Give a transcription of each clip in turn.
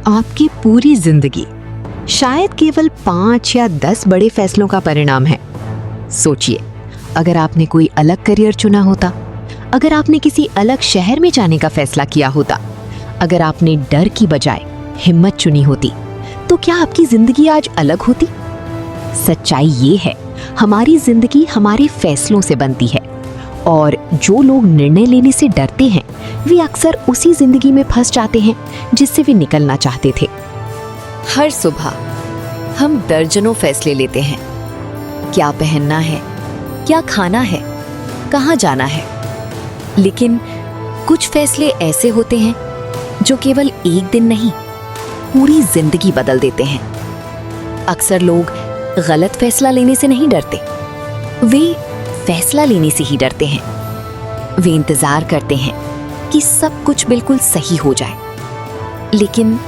आपकी पूरी जिंदगी शायद केवल 5 या 10 बड़े फैसलों का परिणाम है। सोचिए, अगर आपने कोई अलग करियर चुना होता, अगर आपने किसी अलग शहर में जाने का फैसला किया होता, अगर आपने डर की बजाय हिम्मत चुनी होती, तो क्या आपकी जिंदगी आज अलग होती? सच्चाई ये है, हमारी जिंदगी हमारे फैसलों से बनती है और जो लोग निर्णय लेने से डरते हैं वे अक्सर उसी जिंदगी में फंस जाते हैं जिससे वे निकलना चाहते थे। हर सुबह हम दर्जनों फैसले लेते हैं। क्या पहनना है, क्या खाना है, कहाँ जाना है। लेकिन कुछ फैसले ऐसे होते हैं जो केवल एक दिन नहीं, पूरी जिंदगी बदल देते हैं। अक्सर लोग गलत फैसला लेने से नहीं डरते, वे फैसला लेने से ही डरते हैं। वे इंतजार करते हैं कि सब कुछ बिल्कुल सही हो जाए, लेकिन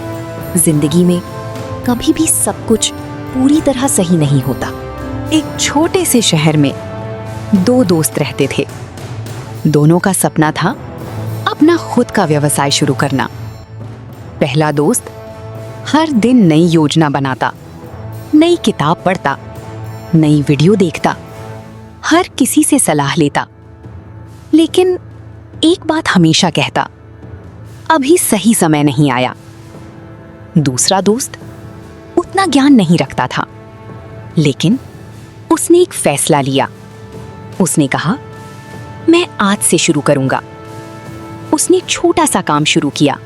जिंदगी में कभी भी सब कुछ पूरी तरह सही नहीं होता। एक छोटे से शहर में 2 दोस्त रहते थे। दोनों का सपना था अपना खुद का व्यवसाय शुरू करना। पहला दोस्त हर दिन नई योजना बनाता, नई किताब पढ़ता, नई वीडियो देखता, हर किसी से सलाह लेता, लेकिन एक बात हमेशा कहता, अभी सही समय नहीं आया। दूसरा दोस्त उतना ज्ञान नहीं रखता था, लेकिन उसने एक फैसला लिया। उसने कहा, मैं आज से शुरू करूंगा। उसने छोटा सा काम शुरू किया।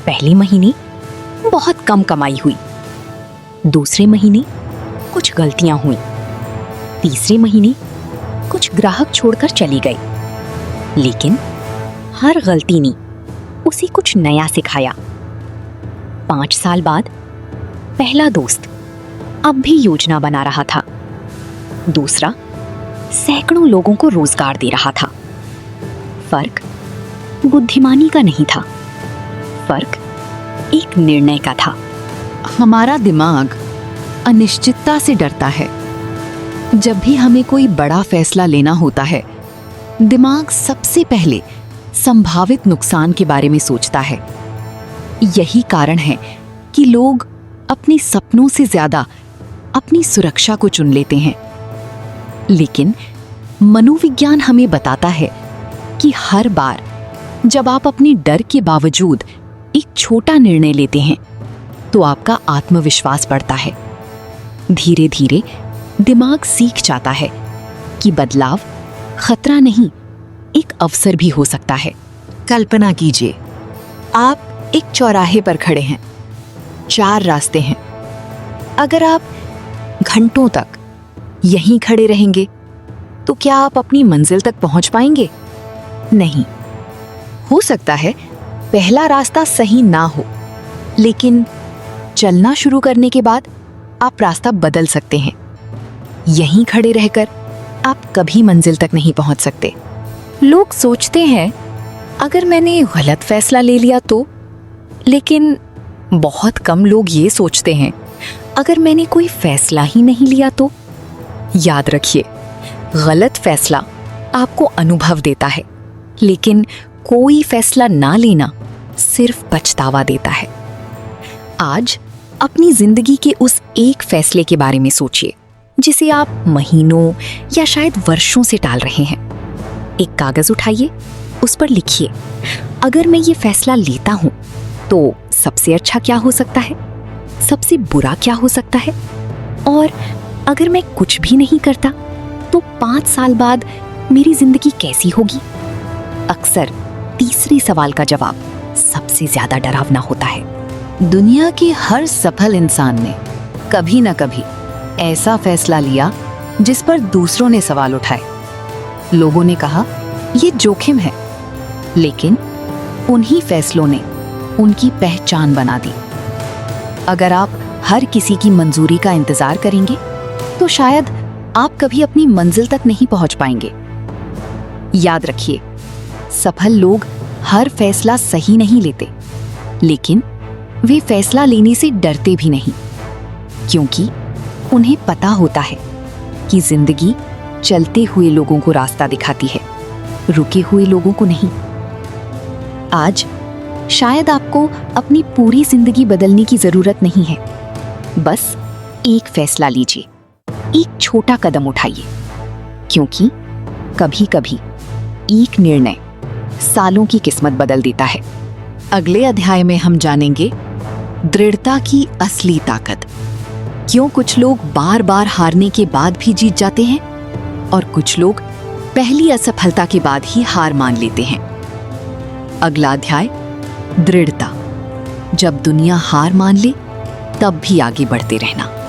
पहले महीने बहुत कम कमाई हुई, दूसरे महीने कुछ गलतियां हुई, तीसरे महीने कुछ ग्राहक छोड़कर चली गई। लेकिन हर गलती ने उसे कुछ नया सिखाया। 5 साल बाद पहला दोस्त अब भी योजना बना रहा था, दूसरा सैकड़ों लोगों को रोजगार दे रहा था। फर्क बुद्धिमानी का नहीं था, फर्क एक निर्णय का था। हमारा दिमाग अनिश्चितता से डरता है। जब भी हमें कोई बड़ा फैसला लेना होता है, दिमाग सबसे पहले संभावित नुकसान के बारे में सोचता है। यही कारण है कि लोग अपने सपनों से ज्यादा अपनी सुरक्षा को चुन लेते हैं। लेकिन मनोविज्ञान हमें बताता है कि हर बार जब आप अपने डर के बावजूद एक छोटा निर्णय लेते हैं, तो आपका आत्मविश्वास बढ़ता है। धीरे धीरे दिमाग सीख जाता है कि बदलाव खतरा नहीं, एक अवसर भी हो सकता है। कल्पना कीजिए, आप एक चौराहे पर खड़े हैं, 4 रास्ते हैं। अगर आप घंटों तक यहीं खड़े रहेंगे, तो क्या आप अपनी मंजिल तक पहुंच पाएंगे? नहीं। हो सकता है पहला रास्ता सही ना हो, लेकिन चलना शुरू करने के बाद आप रास्ता बदल सकते हैं। यहीं खड़े रहकर आप कभी मंजिल तक नहीं पहुंच सकते। लोग सोचते हैं, अगर मैंने गलत फैसला ले लिया तो, लेकिन बहुत कम लोग ये सोचते हैं, अगर मैंने कोई फैसला ही नहीं लिया तो। याद रखिए, गलत फैसला आपको अनुभव देता है, लेकिन कोई फैसला ना लेना सिर्फ पछतावा देता है। आज अपनी जिंदगी के उस एक फैसले के बारे में सोचिए जिसे आप महीनों या शायद वर्षों से टाल रहे हैं। एक कागज उठाइए, उस पर लिखिए, अगर मैं ये फैसला लेता हूं तो सबसे अच्छा क्या हो सकता है, सबसे बुरा क्या हो सकता है, और अगर मैं कुछ भी नहीं करता तो 5 साल बाद मेरी जिंदगी कैसी होगी। अक्सर तीसरे सवाल का जवाब सबसे ज्यादा डरावना होता है। दुनिया के हर सफल इंसान ने कभी न कभी ऐसा फैसला लिया जिस पर दूसरों ने सवाल उठाए। लोगों ने कहा, ये जोखिम है, लेकिन उन्हीं फैसलों ने उनकी पहचान बना दी। अगर आप हर किसी की मंजूरी का इंतजार करेंगे, तो शायद आप कभी अपनी मंजिल तक नहीं पहुंच पाएंगे। याद रखिए, सफल लोग हर फैसला सही नहीं लेते, लेकिन वे फैसला लेने से डरते भी नहीं, क्योंकि उन्हें पता होता है कि जिंदगी चलते हुए लोगों को रास्ता दिखाती है, रुके हुए लोगों को नहीं। आज शायद आपको अपनी पूरी जिंदगी बदलने की जरूरत नहीं है। बस एक फैसला लीजिए, एक छोटा कदम उठाइए, क्योंकि कभी-कभी एक निर्णय सालों की किस्मत बदल देता है। अगले अध्याय में हम जानेंगे दृढ़ता की असली ताकत। क्यों कुछ लोग बार-बार हारने के बाद भी जीत जाते हैं और कुछ लोग पहली असफलता के बाद ही हार मान लेते हैं। अगला अध्याय, दृढ़ता। जब दुनिया हार मान ले तब भी आगे बढ़ते रहना।